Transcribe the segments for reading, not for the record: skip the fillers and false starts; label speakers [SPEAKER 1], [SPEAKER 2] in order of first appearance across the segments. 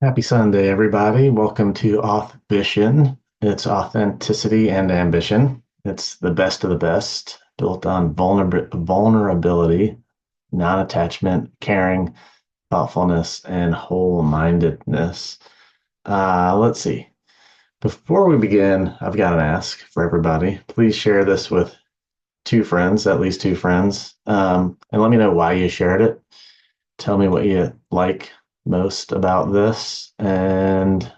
[SPEAKER 1] Happy Sunday, everybody. Welcome to Authbition. It's authenticity and ambition. It's the best of the best, built on vulnerability, non attachment, caring, thoughtfulness, and whole mindedness. Let's see. Before we begin, I've got an ask for everybody. Please share this with two friends, at least two friends, and let me know why you shared it. Tell me what you like most about this and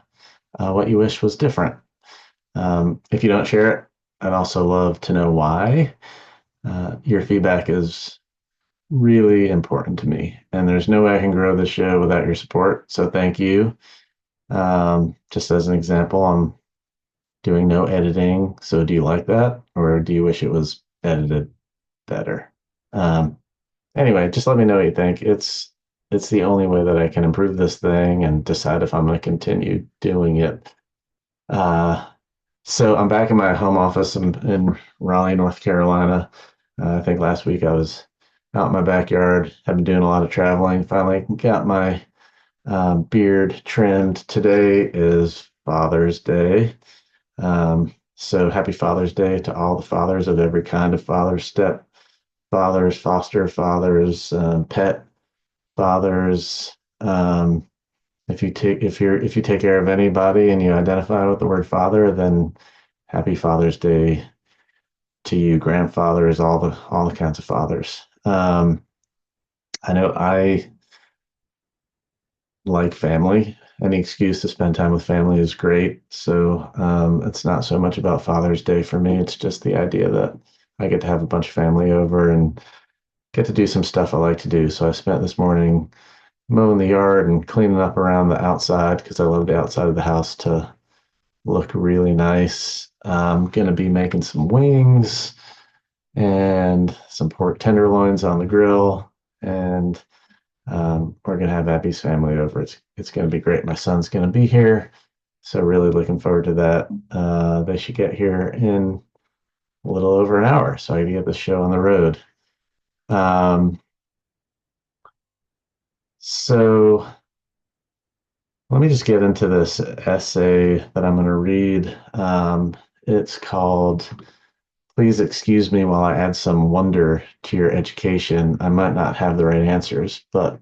[SPEAKER 1] what you wish was different. If you don't share it, I'd also love to know why. Your feedback is really important to me, and there's no way I can grow this show without your support. So thank you. Just as an example, I'm doing no editing. So do you like that, or do you wish it was edited better? Um, anyway, just let me know what you think. It's the only way that I can improve this thing and decide if I'm going to continue doing it. Uh, so I'm back in my home office in Raleigh, North Carolina. I think last week I was out in my backyard. Have been doing a lot of traveling. Finally got my beard trimmed. Today is Father's Day. So happy Father's Day to all the fathers of every kind of father, step fathers, foster fathers, pet fathers. If you take care of anybody and you identify with the word father, then happy Father's Day to you, grandfathers, all the kinds of fathers. I know I like family. Any excuse to spend time with family is great. So it's not so much about Father's Day for me. It's just the idea that I get to have a bunch of family over and get to do some stuff I like to do. So I spent this morning mowing the yard and cleaning up around the outside because I love the outside of the house to look really nice. I'm gonna be making some wings and some pork tenderloins on the grill, and we're gonna have Abby's family over. It's gonna be great. My son's gonna be here, so really looking forward to that. They should get here in a little over an hour, so I can get the show on the road. Um, so let me just get into this essay that I'm going to read. It's called Please Excuse Me While I Add Some Wonder to Your Education. I might not have the right answers, but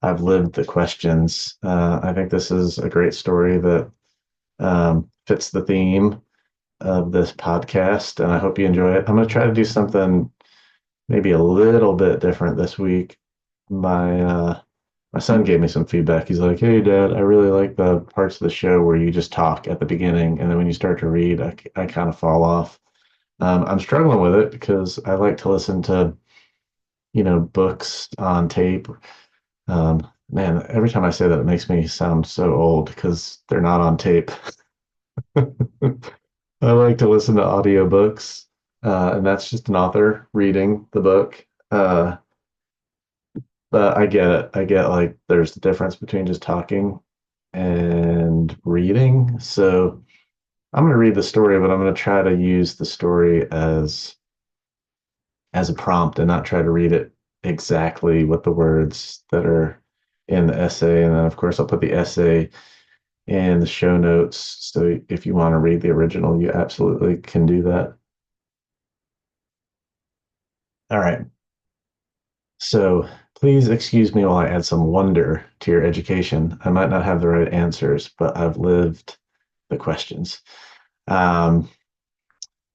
[SPEAKER 1] I've lived the questions. I think this is a great story that fits the theme of this podcast, and I hope you enjoy it. I'm going to try to do something maybe a little bit different this week. My son gave me some feedback. He's like, "Hey, Dad, I really like the parts of the show where you just talk at the beginning, and then when you start to read, I kind of fall off." I'm struggling with it because I like to listen to books on tape. Man, every time I say that, it makes me sound so old because they're not on tape. I like to listen to audiobooks, and that's just an author reading the book. But I get it. I get like there's the difference between just talking and reading. So I'm going to read the story, but I'm going to try to use the story as a prompt and not try to read it exactly with the words that are in the essay. And then of course I'll put the essay in the show notes. So if you want to read the original, you absolutely can do that. All right. So please excuse me while I add some wonder to your education. I might not have the right answers, but I've lived the questions. Um,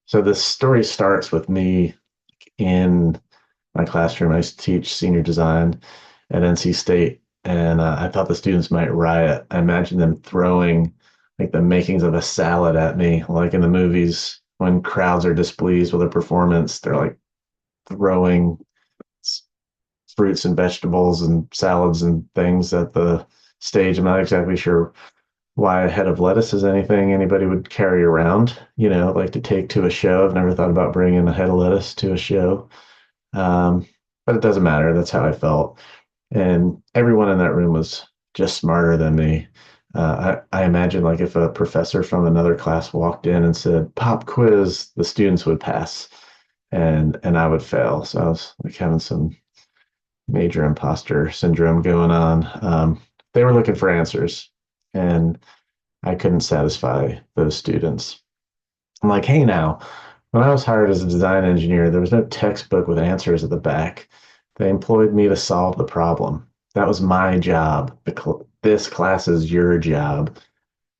[SPEAKER 1] so this story starts with me in my classroom. I used to teach senior design at NC State, and I thought the students might riot. I imagined them throwing like the makings of a salad at me, like in the movies when crowds are displeased with a performance. They're like throwing fruits and vegetables and salads and things at the stage. I'm not exactly sure why a head of lettuce is anything anybody would carry around, like to take to a show. I've never thought about bringing a head of lettuce to a show. But it doesn't matter. That's how I felt. And everyone in that room was just smarter than me. I imagine like if a professor from another class walked in and said pop quiz, the students would pass and I would fail. So I was like having some major imposter syndrome going on. They were looking for answers. And I couldn't satisfy those students. I'm like, hey, now, when I was hired as a design engineer, there was no textbook with answers at the back. They employed me to solve the problem. That was my job. This class is your job.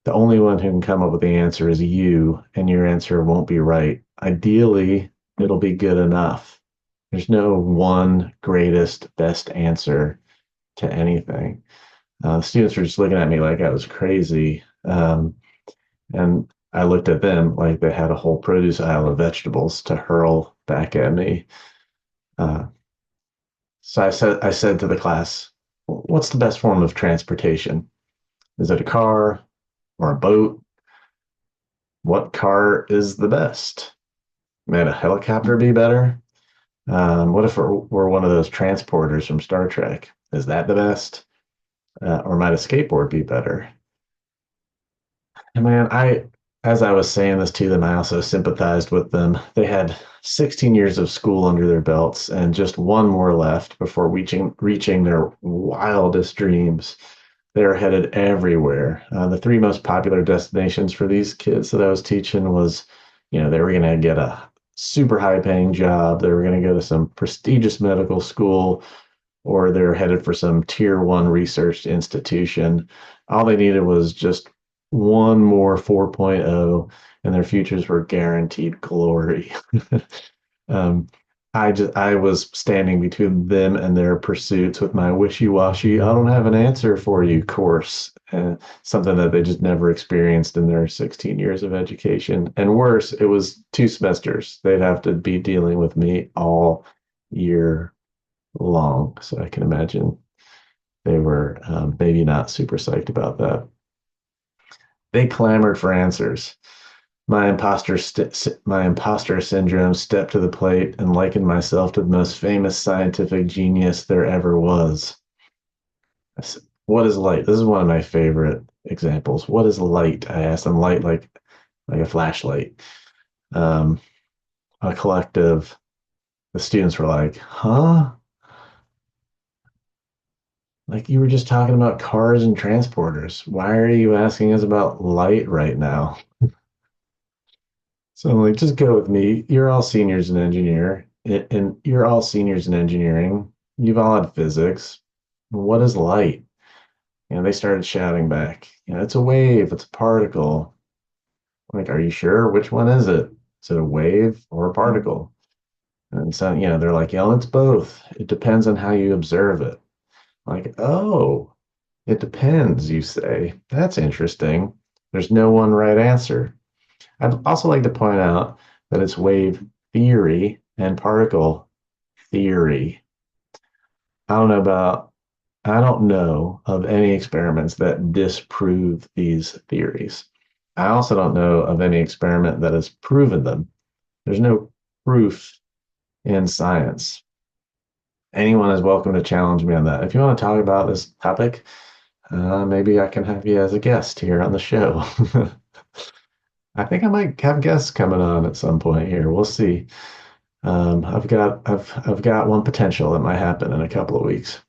[SPEAKER 1] The only one who can come up with the answer is you, and your answer won't be right. Ideally, it'll be good enough. There's no one greatest, best answer to anything. The students were just looking at me like I was crazy. And I looked at them like they had a whole produce aisle of vegetables to hurl back at me. Uh, so I said to the class, what's the best form of transportation? Is it a car or a boat? What car is the best? Might a helicopter be better? What if we're one of those transporters from Star Trek? Is that the best? Or might a skateboard be better? And man, as I was saying this to them, I also sympathized with them. They had 16 years of school under their belts and just one more left before reaching their wildest dreams. They were headed everywhere. The three most popular destinations for these kids that I was teaching was, they were going to get a super high paying job. They were going to go to some prestigious medical school, or they're headed for some tier one research institution. All they needed was just one more 4.0, and their futures were guaranteed glory. um, I was standing between them and their pursuits with my wishy-washy, I don't have an answer for you course, something that they just never experienced in their 16 years of education. And worse, it was 2 semesters. They'd have to be dealing with me all year long. So I can imagine they were maybe not super psyched about that. They clamored for answers. My imposter syndrome stepped to the plate and likened myself to the most famous scientific genius there ever was. What is light? This is one of my favorite examples. What is light? I asked them. Light like a flashlight. Um, a collective. The students were like, "Huh? Like you were just talking about cars and transporters. Why are you asking us about light right now?" So I'm like, just go with me. You're all seniors in and you're all seniors in engineering. You've all had physics. What is light? They started shouting back. It's a wave. It's a particle. Like, are you sure? Which one is it? Is it a wave or a particle? And so, they're like, yeah, it's both. It depends on how you observe it. Like, oh, it depends, you say. That's interesting. There's no one right answer. I'd also like to point out that it's wave theory and particle theory. I don't know about, I don't know of any experiments that disprove these theories. I also don't know of any experiment that has proven them. There's no proof in science. Anyone is welcome to challenge me on that. If you want to talk about this topic, maybe I can have you as a guest here on the show. I think I might have guests coming on at some point here. We'll see. I've got one potential that might happen in a couple of weeks.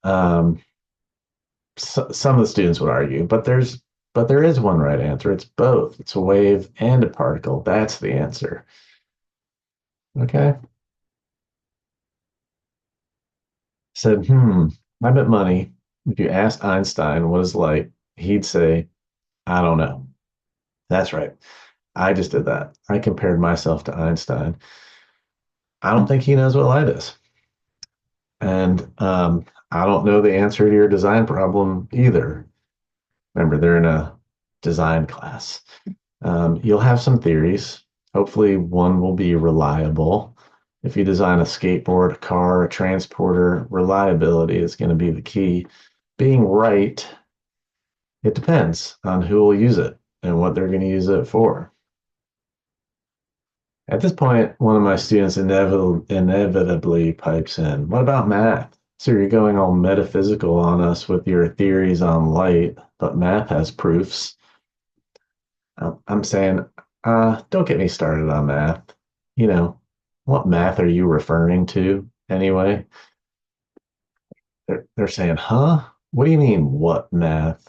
[SPEAKER 1] Um, some of the students would argue, but there is one right answer. It's both. It's a wave and a particle. That's the answer. Okay. Said, I bet money. If you asked Einstein what is light, he'd say, I don't know. That's right. I just did that. I compared myself to Einstein. I don't think he knows what light is. And I don't know the answer to your design problem either. Remember, they're in a design class. You'll have some theories. Hopefully, one will be reliable. If you design a skateboard, a car, a transporter, reliability is going to be the key. Being right, it depends on who will use it and what they're going to use it for. At this point, one of my students inevitably pipes in, what about math? So you're going all metaphysical on us with your theories on light, but math has proofs. I'm saying, don't get me started on math. You know, what math are you referring to anyway? They're saying, huh? What do you mean, what math?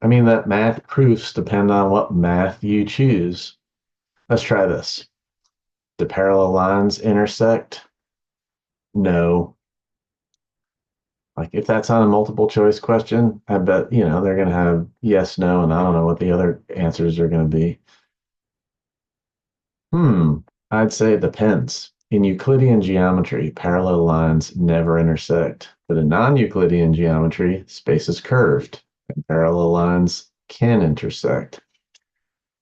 [SPEAKER 1] I mean that math proofs depend on what math you choose. Let's try this. Do parallel lines intersect? No. Like if that's on a multiple choice question, I bet, they're going to have yes, no, and I don't know what the other answers are going to be. Hmm, I'd say it depends. In Euclidean geometry, parallel lines never intersect, but in non-Euclidean geometry, space is curved and parallel lines can intersect.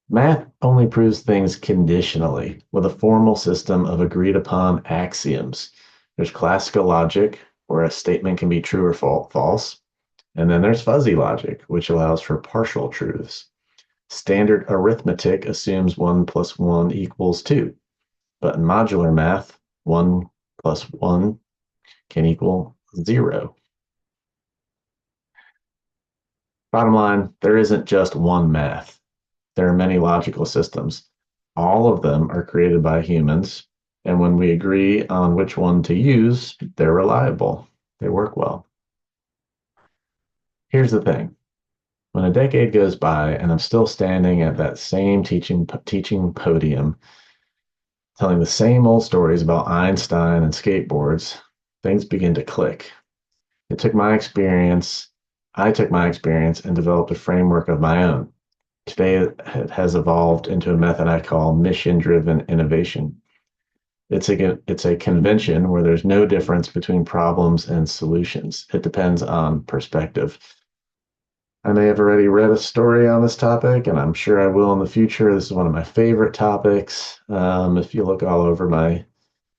[SPEAKER 1] Math only proves things conditionally with a formal system of agreed upon axioms. There's classical logic, where a statement can be true or false, and then there's fuzzy logic, which allows for partial truths. Standard arithmetic assumes 1 plus 1 equals 2, but in modular math, 1 plus 1 can equal 0. Bottom line, there isn't just one math. There are many logical systems. All of them are created by humans, and when we agree on which one to use, they're reliable. They work well. Here's the thing. When a decade goes by and I'm still standing at that same teaching podium, telling the same old stories about Einstein and skateboards, things begin to click. It took my experience, I took my experience and developed a framework of my own. Today, it has evolved into a method I call mission-driven innovation. It's a convention where there's no difference between problems and solutions. It depends on perspective. I may have already read a story on this topic, and I'm sure I will in the future. This is one of my favorite topics. If you look all over my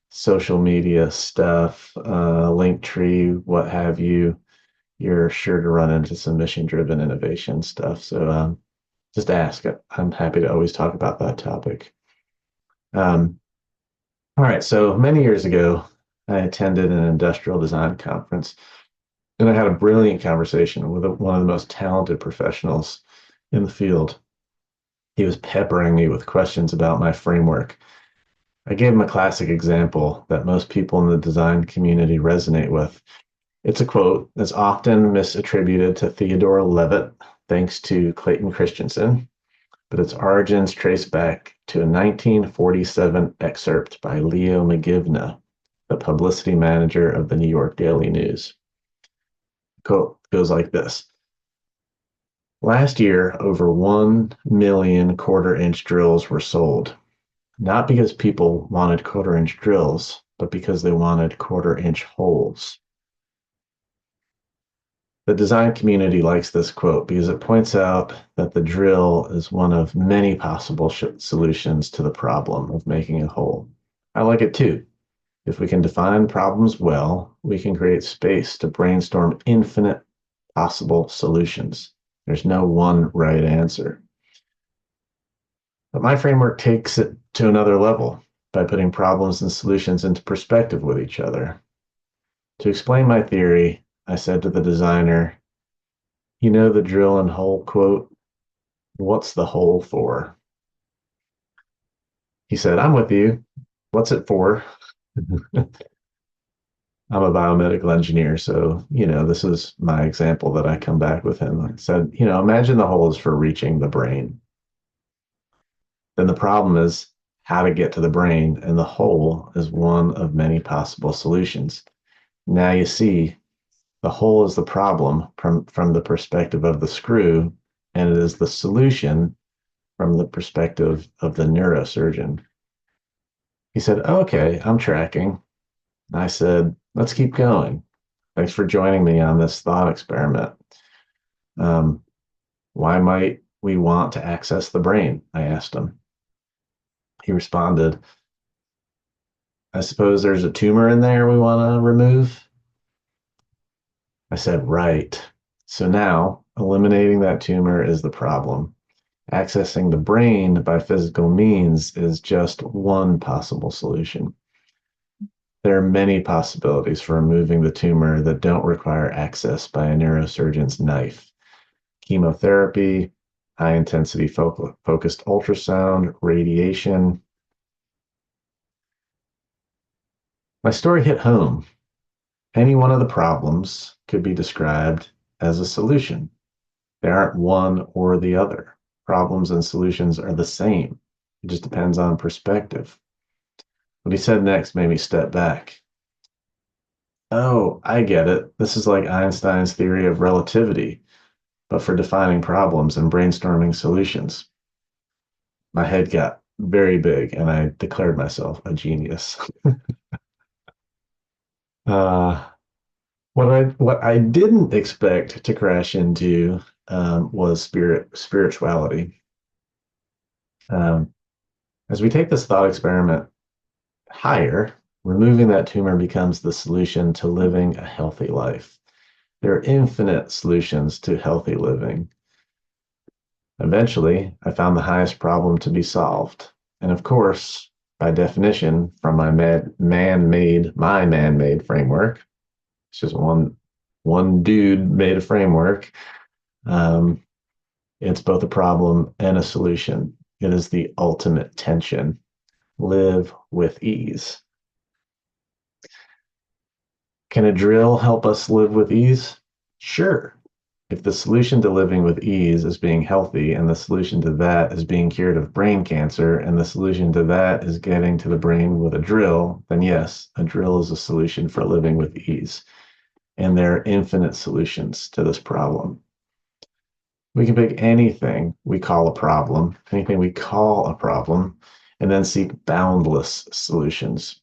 [SPEAKER 1] social media stuff, Linktree, what have you, you're sure to run into some mission-driven innovation stuff. So just ask. I'm happy to always talk about that topic. Um, all right. So many years ago, I attended an industrial design conference, and I had a brilliant conversation with one of the most talented professionals in the field. He was peppering me with questions about my framework. I gave him a classic example that most people in the design community resonate with. It's a quote that's often misattributed to Theodore Levitt, thanks to Clayton Christensen, but its origins trace back to a 1947 excerpt by Leo McGivney, the publicity manager of the New York Daily News. The quote goes like this. Last year, over 1 million quarter-inch drills were sold, not because people wanted quarter-inch drills, but because they wanted quarter-inch holes. The design community likes this quote because it points out that the drill is one of many possible solutions to the problem of making a hole. I like it too. If we can define problems well, we can create space to brainstorm infinite possible solutions. There's no one right answer. But my framework takes it to another level by putting problems and solutions into perspective with each other. To explain my theory, I said to the designer, you know the drill and hole quote, what's the hole for? He said, I'm with you. What's it for? I'm a biomedical engineer, so this is my example that I come back with him. I said, imagine the hole is for reaching the brain. Then the problem is how to get to the brain, and the hole is one of many possible solutions. Now you see, the hole is the problem from the perspective of the screw, and it is the solution from the perspective of the neurosurgeon. He said, okay, I'm tracking. I said, let's keep going. Thanks for joining me on this thought experiment. Um, why might we want to access the brain? I asked him. He responded, I suppose there's a tumor in there we want to remove. I said, right. So now eliminating that tumor is the problem. Accessing the brain by physical means is just one possible solution. There are many possibilities for removing the tumor that don't require access by a neurosurgeon's knife. Chemotherapy, high intensity focused ultrasound, radiation. My story hit home. Any one of the problems could be described as a solution. They aren't one or the other. Problems and solutions are the same. It just depends on perspective. What he said next made me step back. Oh, I get it. This is like Einstein's theory of relativity, but for defining problems and brainstorming solutions. My head got very big and I declared myself a genius. Uh, what I didn't expect to crash into was spirituality. Um, as we take this thought experiment higher, removing that tumor becomes the solution to living a healthy life. There are infinite solutions to healthy living. Eventually, I found the highest problem to be solved. And of course, by definition, from my man-made framework, it's just one dude made a framework. Um, it's both a problem and a solution. It is the ultimate tension. Live with ease. Can a drill help us live with ease? Sure. If the solution to living with ease is being healthy, and the solution to that is being cured of brain cancer, and the solution to that is getting to the brain with a drill, then yes, a drill is a solution for living with ease. And there are infinite solutions to this problem. We can pick anything we call a problem, and then seek boundless solutions.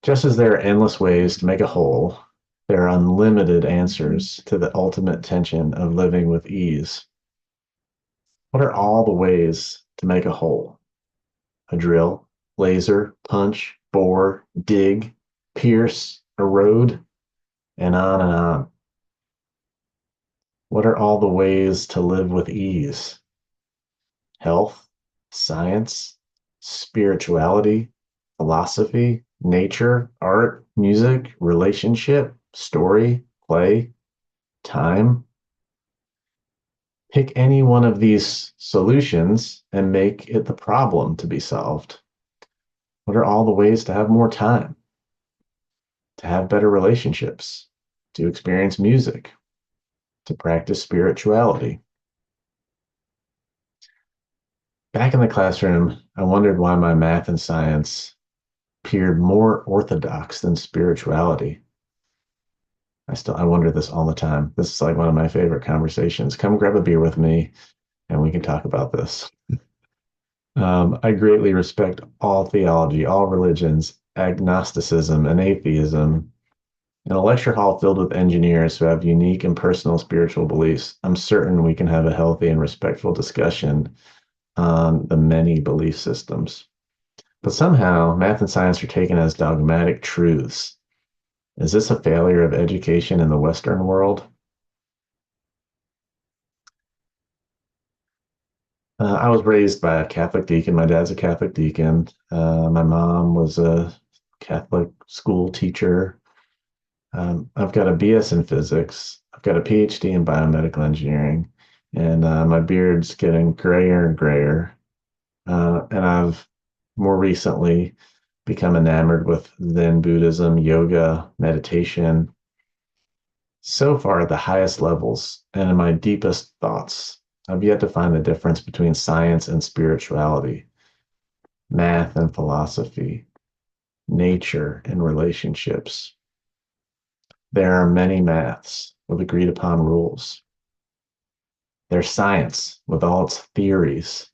[SPEAKER 1] Just as there are endless ways to make a whole, there are unlimited answers to the ultimate tension of living with ease. What are all the ways to make a hole? A drill, laser, punch, bore, dig, pierce, erode, and on and on. What are all the ways to live with ease? Health, science, spirituality, philosophy, nature, art, music, relationship, story, play, time. Pick any one of these solutions and make it the problem to be solved. What are all the ways to have more time, to have better relationships, to experience music, to practice spirituality? Back in the classroom, I wondered why my math and science appeared more orthodox than spirituality. I wonder this all the time. This is like one of my favorite conversations. Come grab a beer with me and we can talk about this. I greatly respect all theology, all religions, agnosticism, and atheism. In a lecture hall filled with engineers who have unique and personal spiritual beliefs, I'm certain we can have a healthy and respectful discussion on the many belief systems. But somehow, math and science are taken as dogmatic truths. Is this a failure of education in the Western world? I was raised by a Catholic deacon. My dad's a Catholic deacon. My mom was a Catholic school teacher. I've got a BS in physics. I've got a PhD in biomedical engineering, and my beard's getting grayer and grayer. And I've more recently become enamored with Zen Buddhism, yoga, meditation. So far, at the highest levels and in my deepest thoughts, I've yet to find the difference between science and spirituality, math and philosophy, nature and relationships. There are many maths with agreed upon rules. There's science with all its theories.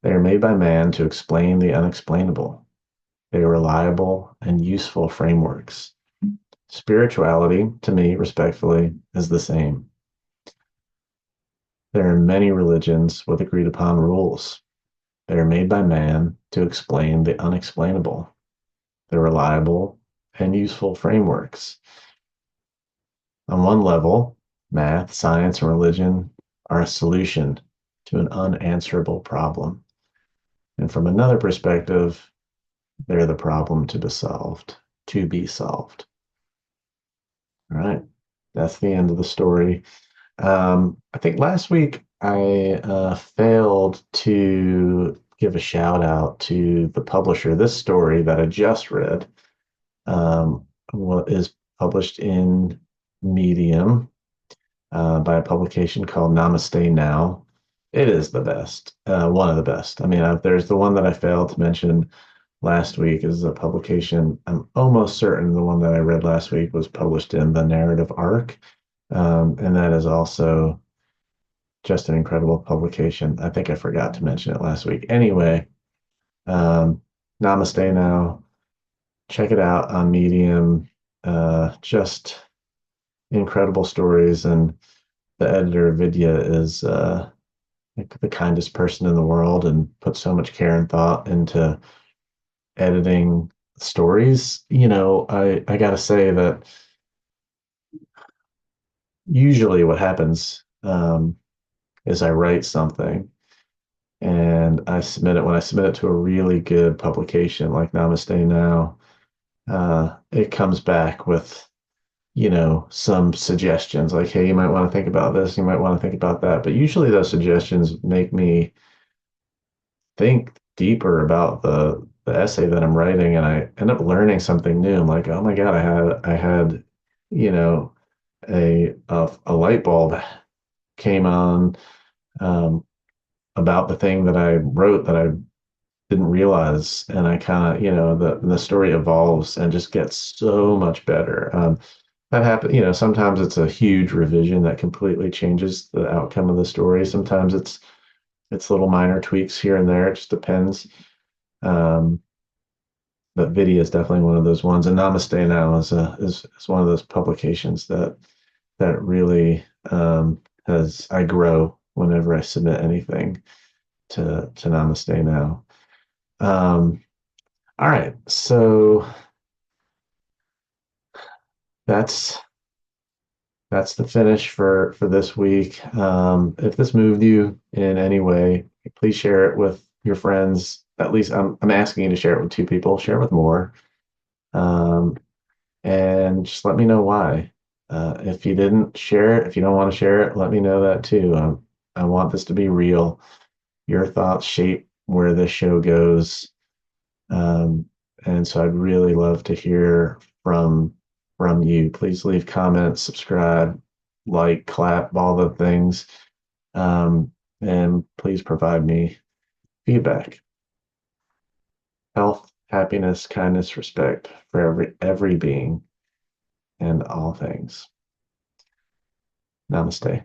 [SPEAKER 1] They are made by man to explain the unexplainable. They are reliable and useful frameworks. Spirituality, to me, respectfully, is the same. There are many religions with agreed upon rules. They are made by man to explain the unexplainable. They're reliable and useful frameworks. On one level, math, science, and religion are a solution to an unanswerable problem. And from another perspective, they're the problem to be solved, to be solved. All right. That's the end of the story. I think last week I failed to give a shout out to the publisher. This story that I just read what is published in Medium by a publication called Namaste Now. It is the best, one of the best. I mean, there's the one that I failed to mention last week is a publication. I'm almost certain the one that I read last week was published in the Narrative Arc. And that is also just an incredible publication. I think I forgot to mention it last week. Anyway, um, Namaste Now. Check it out on Medium. Just incredible stories, and the editor Vidya is like the kindest person in the world, and puts so much care and thought into editing stories. I gotta say that usually what happens is I write something and I submit it. When I submit it to a really good publication like Namaste Now, it comes back with some suggestions like, hey, you might want to think about this, you might want to think about that. But usually those suggestions make me think deeper about the essay that I'm writing, and I end up learning something new. I'm like, oh my God, I had, you know, a light bulb came on um, about the thing that I wrote that I didn't realize, and I kind of, the story evolves and just gets so much better. That happen, sometimes it's a huge revision that completely changes the outcome of the story. Sometimes it's little minor tweaks here and there. It just depends. Um, but Vidya is definitely one of those ones, and Namaste Now is one of those publications that really has I grow whenever I submit anything to Namaste Now. Um, all right, so that's that's the finish for this week. If this moved you in any way, please share it with your friends. At least I'm asking you to share it with two people. Share it with more, um, and just let me know why. If you didn't share it, if you don't want to share it, let me know that too. I want this to be real. Your thoughts shape where this show goes. Um, and so I'd really love to hear from you. Please leave comments, subscribe, like, clap, all the things. And please provide me feedback. Health, happiness, kindness, respect for every being and all things. Namaste.